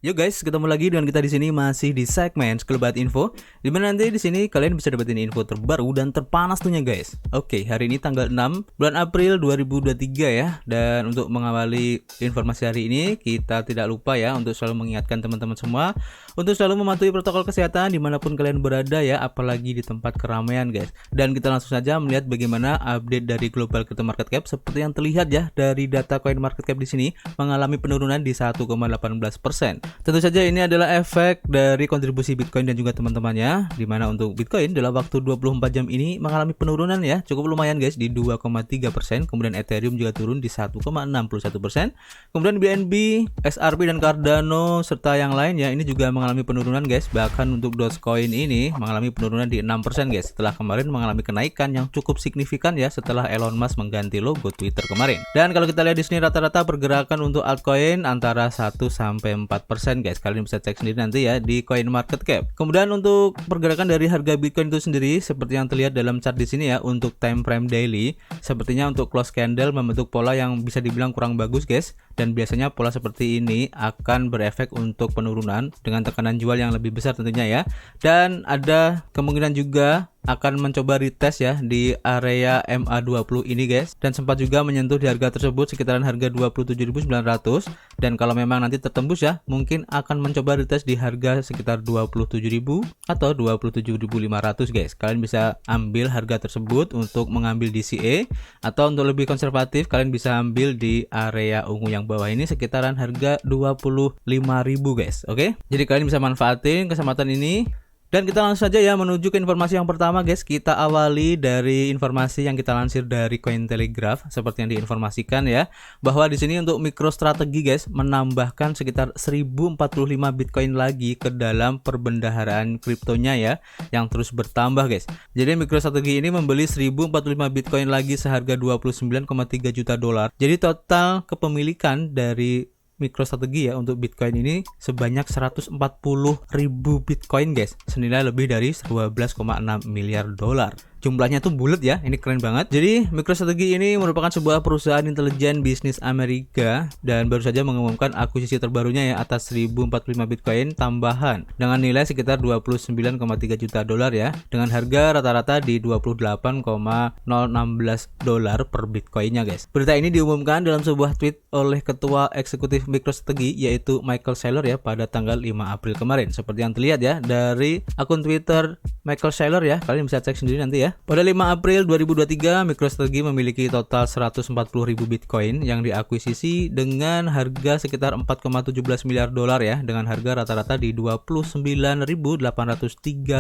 Yo guys, ketemu lagi dengan kita di sini masih di segmen Sekelebat Info. Dimana nanti di sini kalian bisa dapetin info terbaru dan terpanas tuhnya guys. Oke, hari ini tanggal 6 bulan April 2023 ya. Dan untuk mengawali informasi hari ini, kita tidak lupa ya untuk selalu mengingatkan teman-teman semua untuk selalu mematuhi protokol kesehatan dimanapun kalian berada ya, apalagi di tempat keramaian guys. Dan kita langsung saja melihat bagaimana update dari global crypto market cap. Seperti yang terlihat ya dari data coin market cap di sini mengalami penurunan di 1,18%. Tentu saja ini adalah efek dari kontribusi Bitcoin dan juga teman-temannya, dimana untuk Bitcoin dalam waktu 24 jam ini mengalami penurunan ya cukup lumayan guys di 2,3%. Kemudian Ethereum juga turun di 1,61%. Kemudian BNB, XRP dan Cardano serta yang lain ya ini juga mengalami penurunan guys. Bahkan untuk Dogecoin ini mengalami penurunan di 6% guys, setelah kemarin mengalami kenaikan yang cukup signifikan ya setelah Elon Musk mengganti logo Twitter kemarin. Dan kalau kita lihat di sini rata-rata pergerakan untuk altcoin antara 1 sampai 4% guys. Kalian bisa cek sendiri nanti ya di coin market cap. Kemudian untuk pergerakan dari harga Bitcoin itu sendiri seperti yang terlihat dalam chart di sini ya, untuk time frame daily sepertinya untuk close candle membentuk pola yang bisa dibilang kurang bagus guys, dan biasanya pola seperti ini akan berefek untuk penurunan dengan tekanan jual yang lebih besar tentunya ya. Dan ada kemungkinan juga akan mencoba retest ya di area MA20 ini guys, dan sempat juga menyentuh di harga tersebut sekitaran harga 27.900, dan kalau memang nanti tertembus ya mungkin akan mencoba retest di harga sekitar 27.000 atau 27.500 guys. Kalian bisa ambil harga tersebut untuk mengambil DCA, atau untuk lebih konservatif kalian bisa ambil di area ungu yang bawah ini sekitaran harga 25.000 guys. Oke, jadi kalian bisa manfaatin kesempatan ini. Dan kita langsung saja ya menuju ke informasi yang pertama guys. Kita awali dari informasi yang kita lansir dari Cointelegraph seperti yang diinformasikan ya, bahwa di sini untuk MicroStrategy guys menambahkan sekitar 1045 Bitcoin lagi ke dalam perbendaharaan kriptonya ya, yang terus bertambah guys. Jadi MicroStrategy ini membeli 1045 Bitcoin lagi seharga 29,3 juta dolar. Jadi total kepemilikan dari MicroStrategy ya untuk Bitcoin ini sebanyak 140.000 Bitcoin guys, senilai lebih dari 12,6 miliar dolar. Jumlahnya tuh bulat ya, ini keren banget. Jadi MicroStrategy ini merupakan sebuah perusahaan intelijen bisnis Amerika dan baru saja mengumumkan akuisisi terbarunya ya atas 1045 Bitcoin tambahan dengan nilai sekitar 29,3 juta dolar ya, dengan harga rata-rata di 28,016 dolar per Bitcoinnya guys. Berita ini diumumkan dalam sebuah tweet oleh ketua eksekutif MicroStrategy yaitu Michael Saylor ya pada tanggal 5 April kemarin. Seperti yang terlihat ya dari akun Twitter Michael Saylor ya, kalian bisa cek sendiri nanti ya. Pada 5 April 2023, MicroStrategy memiliki total 140.000 Bitcoin yang diakuisisi dengan harga sekitar 4,17 miliar dolar ya, dengan harga rata-rata di 29.803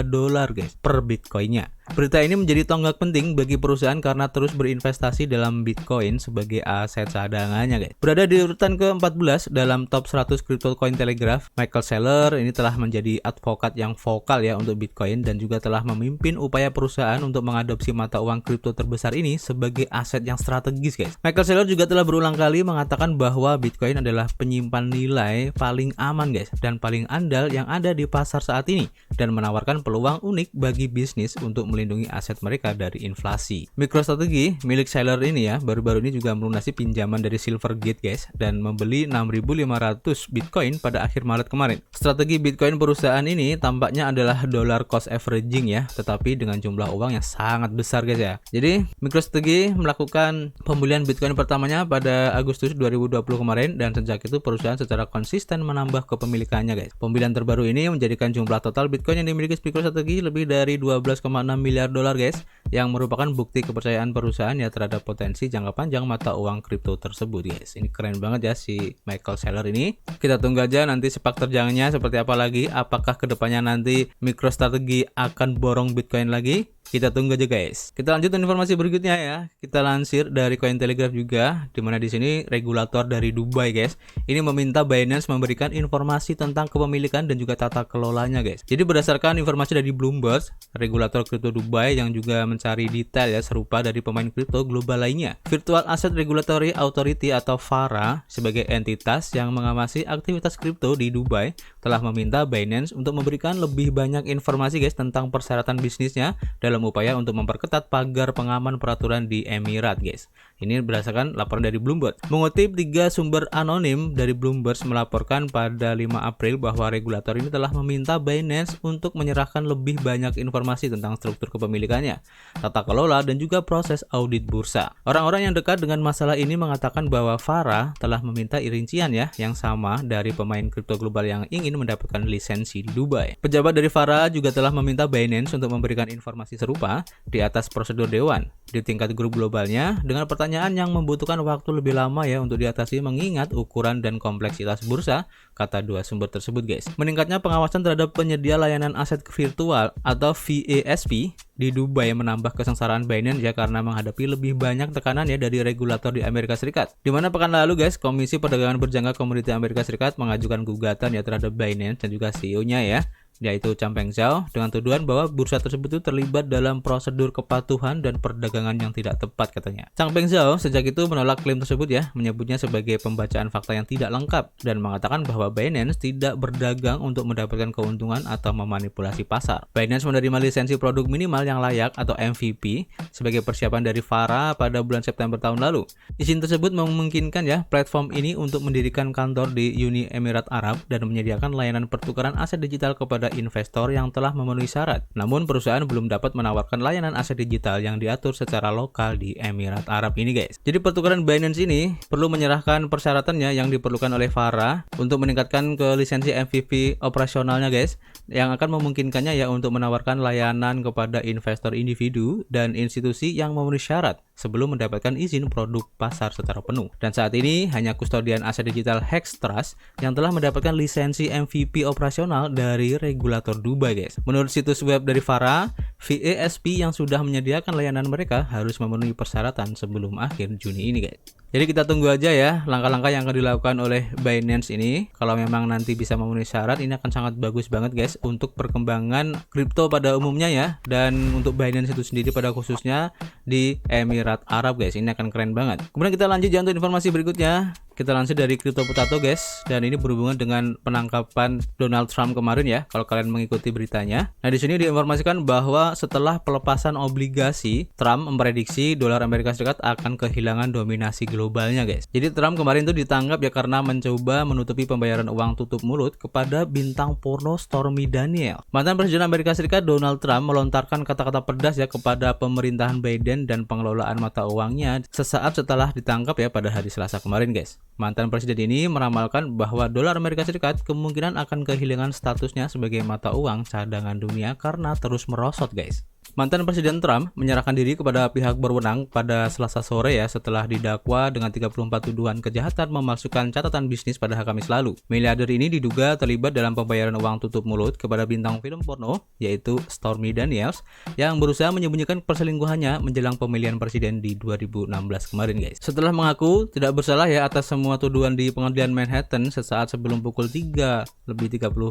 dolar guys per Bitcoinnya. Berita ini menjadi tonggak penting bagi perusahaan karena terus berinvestasi dalam Bitcoin sebagai aset cadangannya guys. Berada di urutan ke-14 dalam top 100 crypto Cointelegraph, Michael Saylor ini telah menjadi advokat yang vokal ya untuk Bitcoin dan juga telah memimpin upaya perusahaan untuk mengadopsi mata uang kripto terbesar ini sebagai aset yang strategis guys. Michael Saylor juga telah berulang kali mengatakan bahwa Bitcoin adalah penyimpan nilai paling aman guys dan paling andal yang ada di pasar saat ini, dan menawarkan peluang unik bagi bisnis untuk melindungi aset mereka dari inflasi. MicroStrategy milik Saylor ini ya baru-baru ini juga melunasi pinjaman dari Silvergate guys dan membeli 6.500 Bitcoin pada akhir Maret kemarin. Strategi Bitcoin perusahaan ini tampaknya adalah dollar cost averaging ya, tetapi dengan jumlah uang yang sangat besar guys ya. Jadi MicroStrategy melakukan pembelian Bitcoin pertamanya pada Agustus 2020 kemarin, dan sejak itu perusahaan secara konsisten menambah kepemilikannya guys. Pembelian terbaru ini menjadikan jumlah total Bitcoin yang dimiliki MicroStrategy lebih dari 12,6 miliar dolar guys, yang merupakan bukti kepercayaan perusahaan ya terhadap potensi jangka panjang mata uang kripto tersebut guys. Ini keren banget ya si Michael Saylor ini. Kita tunggu aja nanti sepak terjangnya seperti apa lagi. Apakah kedepannya nanti MicroStrategy akan borong Bitcoin lagi? Kita tunggu aja guys. Kita lanjut informasi berikutnya ya. Kita lansir dari Cointelegraph juga, dimana di sini regulator dari Dubai guys ini meminta Binance memberikan informasi tentang kepemilikan dan juga tata kelolanya guys. Jadi berdasarkan informasi dari Bloomberg, regulator kripto Dubai yang juga mencari detail ya serupa dari pemain kripto global lainnya, Virtual Asset Regulatory Authority atau FARA sebagai entitas yang mengawasi aktivitas kripto di Dubai telah meminta Binance untuk memberikan lebih banyak informasi guys tentang persyaratan bisnisnya dalam upaya untuk memperketat pagar pengaman peraturan di Emirat guys. Ini berdasarkan laporan dari Bloomberg. Mengutip 3 sumber anonim dari Bloomberg melaporkan pada 5 April bahwa regulator ini telah meminta Binance untuk menyerahkan lebih banyak informasi tentang struktur kepemilikannya, tata kelola, dan juga proses audit bursa. Orang-orang yang dekat dengan masalah ini mengatakan bahwa Farah telah meminta rincian ya yang sama dari pemain kripto global yang ingin mendapatkan lisensi di Dubai. Pejabat dari Farah juga telah meminta Binance untuk memberikan informasi serupa di atas prosedur dewan di tingkat grup globalnya dengan pertanyaan yang membutuhkan waktu lebih lama ya untuk diatasi mengingat ukuran dan kompleksitas bursa, kata dua sumber tersebut guys. Meningkatnya pengawasan terhadap penyedia layanan aset virtual atau VASP di Dubai menambah kesengsaraan Binance ya karena menghadapi lebih banyak tekanan ya dari regulator di Amerika Serikat. Di mana pekan lalu guys, Komisi Perdagangan Berjangka Komoditi Amerika Serikat mengajukan gugatan ya terhadap Binance dan juga CEO-nya ya, yaitu Changpeng Zhao, dengan tuduhan bahwa bursa tersebut itu terlibat dalam prosedur kepatuhan dan perdagangan yang tidak tepat katanya. Changpeng Zhao sejak itu menolak klaim tersebut ya, menyebutnya sebagai pembacaan fakta yang tidak lengkap dan mengatakan bahwa Binance tidak berdagang untuk mendapatkan keuntungan atau memanipulasi pasar. Binance menerima lisensi produk minimal yang layak atau MVP sebagai persiapan dari Farah pada bulan September tahun lalu. Izin tersebut memungkinkan ya platform ini untuk mendirikan kantor di Uni Emirat Arab dan menyediakan layanan pertukaran aset digital kepada investor yang telah memenuhi syarat. Namun perusahaan belum dapat menawarkan layanan aset digital yang diatur secara lokal di Emirat Arab ini guys. Jadi pertukaran Binance ini perlu menyerahkan persyaratannya yang diperlukan oleh Farah untuk meningkatkan ke lisensi MVP operasionalnya guys, yang akan memungkinkannya ya untuk menawarkan layanan kepada investor individu dan institusi yang memenuhi syarat sebelum mendapatkan izin produk pasar secara penuh. Dan saat ini hanya kustodian aset digital Hex Trust yang telah mendapatkan lisensi MVP operasional dari regulator Dubai guys. Menurut situs web dari Farah, VASP yang sudah menyediakan layanan mereka harus memenuhi persyaratan sebelum akhir Juni ini guys. Jadi kita tunggu aja ya langkah-langkah yang akan dilakukan oleh Binance ini. Kalau memang nanti bisa memenuhi syarat, ini akan sangat bagus banget guys untuk perkembangan kripto pada umumnya ya, dan untuk Binance itu sendiri pada khususnya di Emirat Arab guys. Ini akan keren banget. Kemudian kita lanjut ya untuk informasi berikutnya. Kita lansir dari Crypto Potato guys, dan ini berhubungan dengan penangkapan Donald Trump kemarin ya, kalau kalian mengikuti beritanya. Nah, di sini diinformasikan bahwa setelah pelepasan obligasi, Trump memprediksi dolar Amerika Serikat akan kehilangan dominasi globalnya guys. Jadi Trump kemarin itu ditangkap ya karena mencoba menutupi pembayaran uang tutup mulut kepada bintang porno Stormy Daniels. Mantan Presiden Amerika Serikat Donald Trump melontarkan kata-kata pedas ya kepada pemerintahan Biden dan pengelolaan mata uangnya sesaat setelah ditangkap ya pada hari Selasa kemarin guys. Mantan presiden ini meramalkan bahwa dolar Amerika Serikat kemungkinan akan kehilangan statusnya sebagai mata uang cadangan dunia karena terus merosot guys. Mantan Presiden Trump menyerahkan diri kepada pihak berwenang pada Selasa sore ya setelah didakwa dengan 34 tuduhan kejahatan memalsukan catatan bisnis pada Kamis lalu. Miliarder ini diduga terlibat dalam pembayaran uang tutup mulut kepada bintang film porno yaitu Stormy Daniels yang berusaha menyembunyikan perselingkuhannya menjelang pemilihan presiden di 2016 kemarin guys. Setelah mengaku tidak bersalah ya atas semua tuduhan di pengadilan Manhattan sesaat sebelum pukul 3:30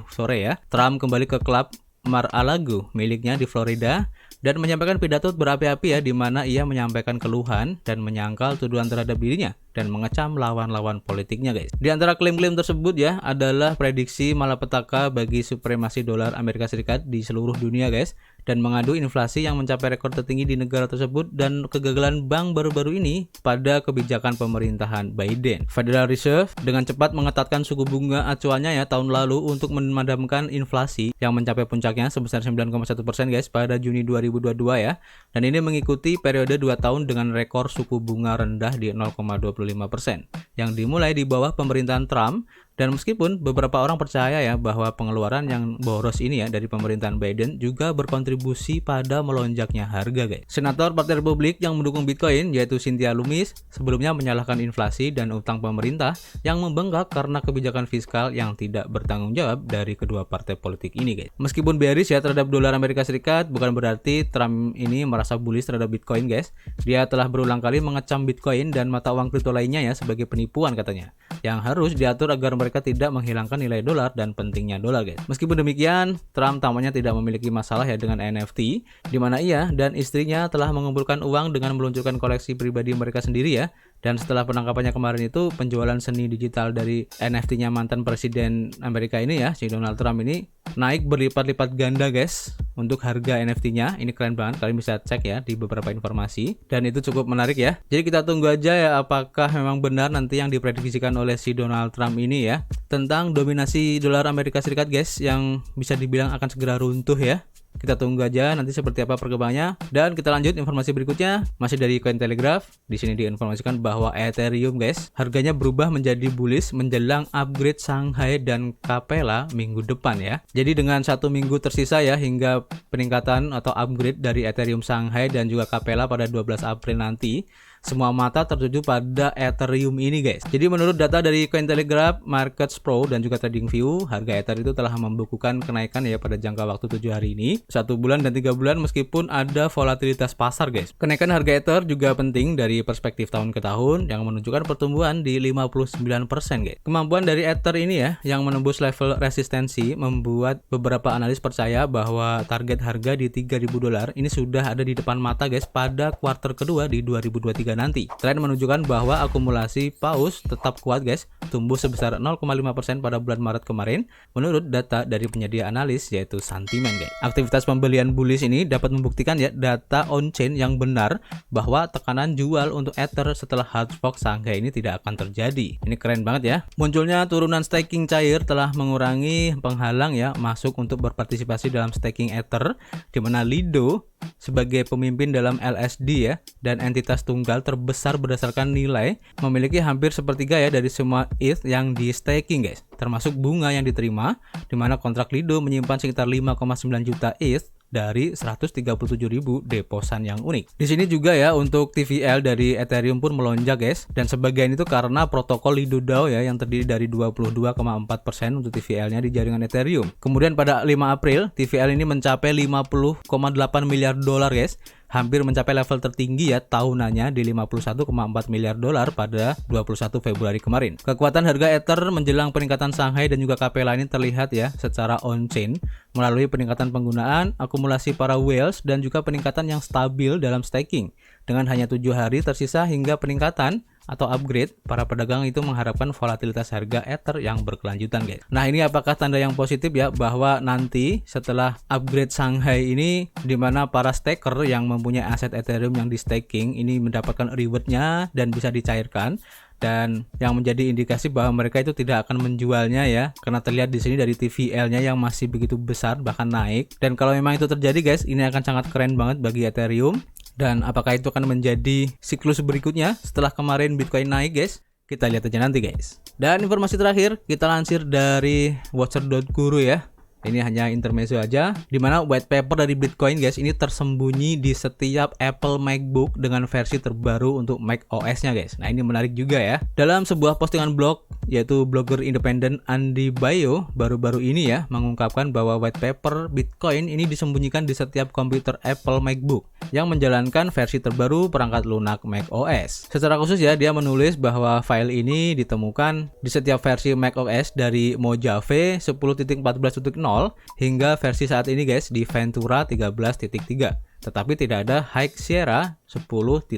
sore ya, Trump kembali ke klub Mar-a-Lago miliknya di Florida dan menyampaikan pidato berapi-api ya di mana ia menyampaikan keluhan dan menyangkal tuduhan terhadap dirinya dan mengecam lawan-lawan politiknya guys. Di antara klaim-klaim tersebut ya adalah prediksi malapetaka bagi supremasi dolar Amerika Serikat di seluruh dunia guys, dan mengadu inflasi yang mencapai rekor tertinggi di negara tersebut dan kegagalan bank baru-baru ini pada kebijakan pemerintahan Biden. Federal Reserve dengan cepat mengetatkan suku bunga acuannya ya tahun lalu untuk memadamkan inflasi yang mencapai puncaknya sebesar 9,1% guys pada Juni 2022 ya. Dan ini mengikuti periode 2 tahun dengan rekor suku bunga rendah di 0,25% yang dimulai di bawah pemerintahan Trump. Dan meskipun beberapa orang percaya ya bahwa pengeluaran yang boros ini ya dari pemerintahan Biden juga berkontribusi pada melonjaknya harga guys. Senator Partai Republik yang mendukung Bitcoin yaitu Cynthia Lummis sebelumnya menyalahkan inflasi dan utang pemerintah yang membengkak karena kebijakan fiskal yang tidak bertanggung jawab dari kedua partai politik ini guys. Meskipun bearish ya terhadap dolar Amerika Serikat, bukan berarti Trump ini merasa bullish terhadap Bitcoin guys. Dia telah berulang kali mengecam Bitcoin dan mata uang kripto lainnya ya sebagai penipuan katanya, yang harus diatur agar mereka tidak menghilangkan nilai dolar dan pentingnya dolar guys. Meskipun demikian, Trump tampaknya tidak memiliki masalah ya dengan NFT, di mana ia dan istrinya telah mengumpulkan uang dengan meluncurkan koleksi pribadi mereka sendiri ya, Dan setelah penangkapannya kemarin itu, penjualan seni digital dari NFT-nya mantan presiden Amerika ini ya, si Donald Trump ini naik berlipat-lipat ganda guys untuk harga NFT-nya. Ini keren banget, kalian bisa cek ya di beberapa informasi dan itu cukup menarik ya. Jadi kita tunggu aja ya apakah memang benar nanti yang diprediksikan oleh si Donald Trump ini ya tentang dominasi dolar Amerika Serikat guys yang bisa dibilang akan segera runtuh ya. Kita tunggu aja nanti seperti apa perkembangannya. Dan kita lanjut informasi berikutnya masih dari Cointelegraph. Di sini diinformasikan bahwa Ethereum guys harganya berubah menjadi bullish menjelang upgrade Shanghai dan Capella minggu depan ya. Jadi dengan 1 minggu tersisa ya hingga peningkatan atau upgrade dari Ethereum Shanghai dan juga Capella pada 12 April nanti, semua mata tertuju pada Ethereum ini guys. Jadi menurut data dari Cointelegraph, Markets Pro dan juga TradingView, harga Ether itu telah membukukan kenaikan ya pada jangka waktu 7 hari ini, 1 bulan dan 3 bulan meskipun ada volatilitas pasar guys. Kenaikan harga Ether juga penting dari perspektif tahun ke tahun yang menunjukkan pertumbuhan di 59% guys. Kemampuan dari Ether ini ya yang menembus level resistensi membuat beberapa analis percaya bahwa target harga di $3.000 ini sudah ada di depan mata guys pada kuartal kedua di 2023 nanti. Tren menunjukkan bahwa akumulasi paus tetap kuat guys, tumbuh sebesar 0,5% pada bulan Maret kemarin menurut data dari penyedia analis yaitu Santiment guys. Aktivitas pembelian bullish ini dapat membuktikan ya data on-chain yang benar bahwa tekanan jual untuk Ether setelah hard fork Shanghai ini tidak akan terjadi. Ini keren banget ya. Munculnya turunan staking cair telah mengurangi penghalang ya masuk untuk berpartisipasi dalam staking Ether, di mana Lido sebagai pemimpin dalam LSD ya dan entitas tunggal terbesar berdasarkan nilai memiliki hampir sepertiga ya dari semua ETH yang di staking guys, termasuk bunga yang diterima, di mana kontrak Lido menyimpan sekitar 5,9 juta ETH dari 137.000 deposan yang unik. Di sini juga ya untuk TVL dari Ethereum pun melonjak guys, dan sebagian itu karena protokol Lido DAO ya yang terdiri dari 22,4% untuk TVL-nya di jaringan Ethereum. Kemudian pada 5 April TVL ini mencapai 50,8 miliar dolar guys, hampir mencapai level tertinggi ya tahunannya di 51,4 miliar dolar pada 21 Februari kemarin. Kekuatan harga Ether menjelang peningkatan Shanghai dan juga Capella ini terlihat ya secara on-chain melalui peningkatan penggunaan, akumulasi para whales dan juga peningkatan yang stabil dalam staking. Dengan hanya 7 hari tersisa hingga peningkatan atau upgrade, para pedagang itu mengharapkan volatilitas harga Ether yang berkelanjutan guys. Nah ini apakah tanda yang positif ya bahwa nanti setelah upgrade Shanghai ini dimana para staker yang mempunyai aset Ethereum yang di staking ini mendapatkan rewardnya dan bisa dicairkan, dan yang menjadi indikasi bahwa mereka itu tidak akan menjualnya ya karena terlihat di sini dari TVL-nya yang masih begitu besar bahkan naik. Dan kalau memang itu terjadi guys, ini akan sangat keren banget bagi Ethereum. Dan apakah itu akan menjadi siklus berikutnya setelah kemarin Bitcoin naik guys? Kita lihat aja nanti guys. Dan informasi terakhir kita lansir dari Watcher.guru ya. Ini hanya intermezzo aja, dimana white paper dari Bitcoin guys ini tersembunyi di setiap Apple MacBook dengan versi terbaru untuk Mac OS-nya guys. Nah ini menarik juga ya. Dalam sebuah postingan blog, yaitu blogger independen Andy Bayo baru-baru ini ya mengungkapkan bahwa white paper Bitcoin ini disembunyikan di setiap komputer Apple MacBook yang menjalankan versi terbaru perangkat lunak Mac OS. Secara khusus ya dia menulis bahwa file ini ditemukan di setiap versi Mac OS dari Mojave 10.14.0 hingga versi saat ini guys di Ventura 13.3. Tetapi tidak ada High Sierra 10.13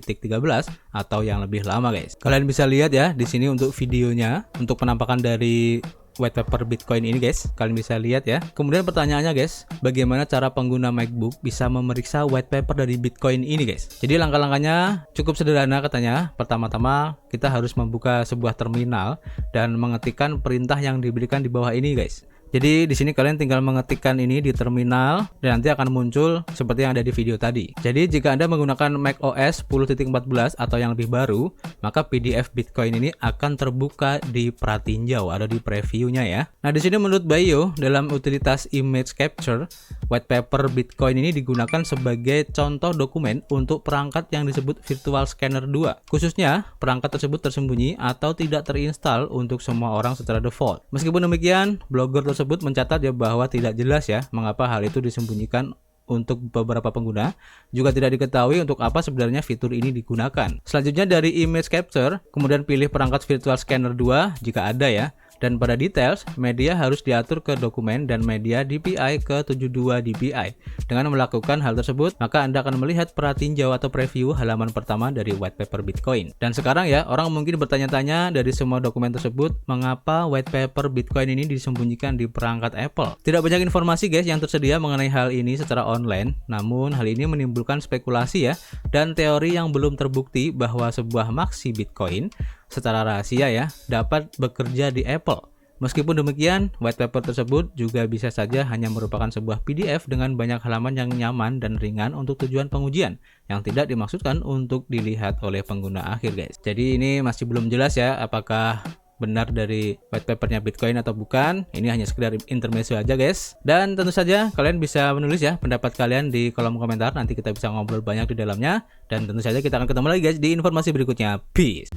atau yang lebih lama guys. Kalian bisa lihat ya di sini untuk videonya untuk penampakan dari white paper Bitcoin ini guys, kalian bisa lihat ya. Kemudian pertanyaannya guys, bagaimana cara pengguna MacBook bisa memeriksa white paper dari Bitcoin ini guys? Jadi langkah-langkahnya cukup sederhana katanya. Pertama-tama kita harus membuka sebuah terminal dan mengetikkan perintah yang diberikan di bawah ini guys. Jadi di sini kalian tinggal mengetikkan ini di terminal dan nanti akan muncul seperti yang ada di video tadi. Jadi jika Anda menggunakan Mac OS 10.14 atau yang lebih baru, maka PDF Bitcoin ini akan terbuka di pratinjau atau di previewnya ya. Nah di sini menurut Bayo dalam utilitas image capture, white paper Bitcoin ini digunakan sebagai contoh dokumen untuk perangkat yang disebut Virtual Scanner 2. Khususnya perangkat tersebut tersembunyi atau tidak terinstall untuk semua orang secara default. Meskipun demikian, blogger tersebut mencatat ya bahwa tidak jelas ya mengapa hal itu disembunyikan untuk beberapa pengguna. Juga tidak diketahui untuk apa sebenarnya fitur ini digunakan. Selanjutnya dari image capture, kemudian pilih perangkat Virtual Scanner 2 jika ada ya. Dan pada details, media harus diatur ke dokumen dan media DPI ke 72 DPI. Dengan melakukan hal tersebut, maka Anda akan melihat pratinjau atau preview halaman pertama dari white paper Bitcoin. Dan sekarang ya, orang mungkin bertanya-tanya dari semua dokumen tersebut, mengapa white paper Bitcoin ini disembunyikan di perangkat Apple? Tidak banyak informasi guys yang tersedia mengenai hal ini secara online, namun hal ini menimbulkan spekulasi ya, dan teori yang belum terbukti bahwa sebuah maksi Bitcoin secara rahasia ya dapat bekerja di Apple. Meskipun demikian, white paper tersebut juga bisa saja hanya merupakan sebuah PDF dengan banyak halaman yang nyaman dan ringan untuk tujuan pengujian yang tidak dimaksudkan untuk dilihat oleh pengguna akhir guys. Jadi ini masih belum jelas ya apakah benar dari white papernya Bitcoin atau bukan. Ini hanya sekedar intermezzo aja guys. Dan tentu saja kalian bisa menulis ya pendapat kalian di kolom komentar. Nanti kita bisa ngobrol banyak di dalamnya. Dan tentu saja kita akan ketemu lagi guys di informasi berikutnya. Peace.